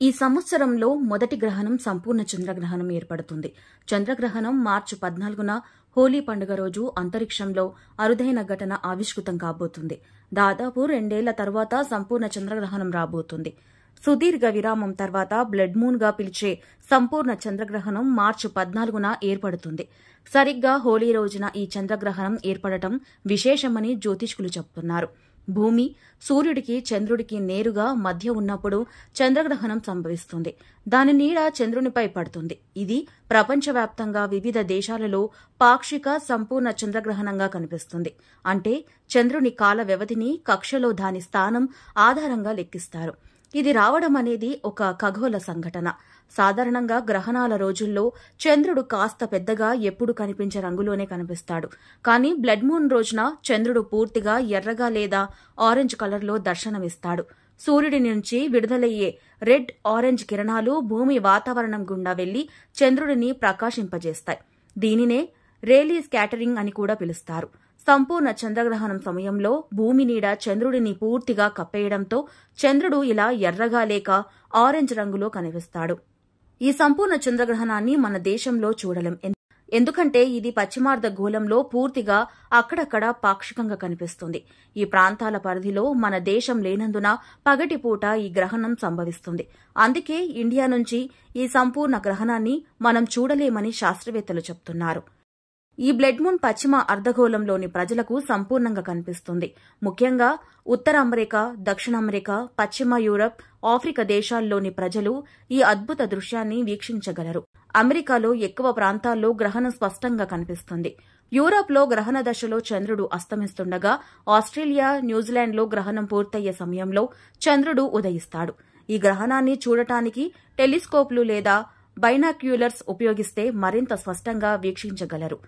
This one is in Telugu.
ఈ సంవత్సరంలో మొదటి గ్రహణం సంపూర్ణ చంద్రగ్రహణం ఏర్పడుతుంది. చంద్రగ్రహణం మార్చి 14న హోలీ పండుగ రోజు అంతరిక్షంలో అరుదైన ఘటన ఆవిష్కృతం కాబోతుంది. దాదాపు 2 ఏళ్ల తర్వాత సంపూర్ణ చంద్రగ్రహణం రాబోతుంది. సుదీర్ఘ విరామం తర్వాత బ్లడ్ మూన్ గా పిలిచే సంపూర్ణ చంద్రగ్రహణం మార్చి 14న ఏర్పడుతుంది. సరిగ్గా హోలీ రోజున ఈ చంద్రగ్రహణం ఏర్పడటం విశేషమని జ్యోతిష్కులు చెబుతున్నారు. భూమి సూర్యుడికి చంద్రుడికి నేరుగా మధ్య ఉన్నప్పుడు చంద్రగ్రహణం సంభవిస్తుంది. దాని నీడ చంద్రునిపై పడుతుంది. ఇది ప్రపంచవ్యాప్తంగా వివిధ దేశాలలో పాక్షిక సంపూర్ణ చంద్రగ్రహణంగా కనిపిస్తుంది. అంటే చంద్రుని కాల వ్యవధిని కక్షలో దాని స్థానం ఆధారంగా లెక్కిస్తారు. ఇది రావడం అనేది ఒక ఖగోళ సంఘటన. సాధారణంగా గ్రహణాల రోజుల్లో చంద్రుడు కాస్త పెద్దగా ఎప్పుడు కనిపించే రంగులోనే కనిపిస్తాడు. కానీ బ్లడ్ మూన్ రోజున చంద్రుడు పూర్తిగా ఎర్రగా లేదా ఆరెంజ్ కలర్లో దర్శనమిస్తాడు. సూర్యుడి నుంచి విడుదలయ్యే రెడ్ ఆరెంజ్ కిరణాలు భూమి వాతావరణం గుండా వెళ్లి చంద్రుడిని ప్రకాశింపజేస్తాయి. దీనినే రేలీ స్కాటరింగ్ అని కూడా పిలుస్తారు. సంపూర్ణ చంద్రగ్రహణం సమయంలో భూమి నీడ చంద్రుడిని పూర్తిగా కప్పేయడంతో చంద్రుడు ఇలా ఎర్రగా లేక ఆరెంజ్ రంగులో కనిపిస్తాడు. ఈ సంపూర్ణ చంద్రగ్రహణాన్ని మన దేశంలో చూడలేం. ఎందుకంటే ఇది పశ్చిమార్ధ గోళంలో పూర్తిగా అక్కడక్కడ పాక్షికంగా కనిపిస్తుంది. ఈ ప్రాంతాల పరిధిలో మన దేశం లేనందున పగటిపూట ఈ గ్రహణం సంభవిస్తుంది. అందుకే ఇండియా నుంచి ఈ సంపూర్ణ గ్రహణాన్ని మనం చూడలేమని శాస్త్రవేత్తలు చెబుతున్నారు. ఈ బ్లడ్ మూన్ పశ్చిమ అర్ధగోళంలోని ప్రజలకు సంపూర్ణంగా కనిపిస్తుంది. ముఖ్యంగా ఉత్తర అమెరికా, దక్షిణ అమెరికా, పశ్చిమ యూరప్, ఆఫ్రికా దేశాల్లోని ప్రజలు ఈ అద్భుత దృశ్యాన్ని వీక్షించగలరు. అమెరికాలో ఎక్కువ ప్రాంతాల్లో గ్రహణం స్పష్టంగా కనిపిస్తుంది. యూరప్లో గ్రహణ దశలో చంద్రుడు అస్తమిస్తుండగా ఆస్ట్రేలియా, న్యూజిలాండ్లో గ్రహణం పూర్తయ్యే సమయంలో చంద్రుడు ఉదయిస్తాడు. ఈ గ్రహణాన్ని చూడటానికి టెలిస్కోప్లు లేదా బైనాక్యులర్స్ ఉపయోగిస్తే మరింత స్పష్టంగా వీక్షించగలరు.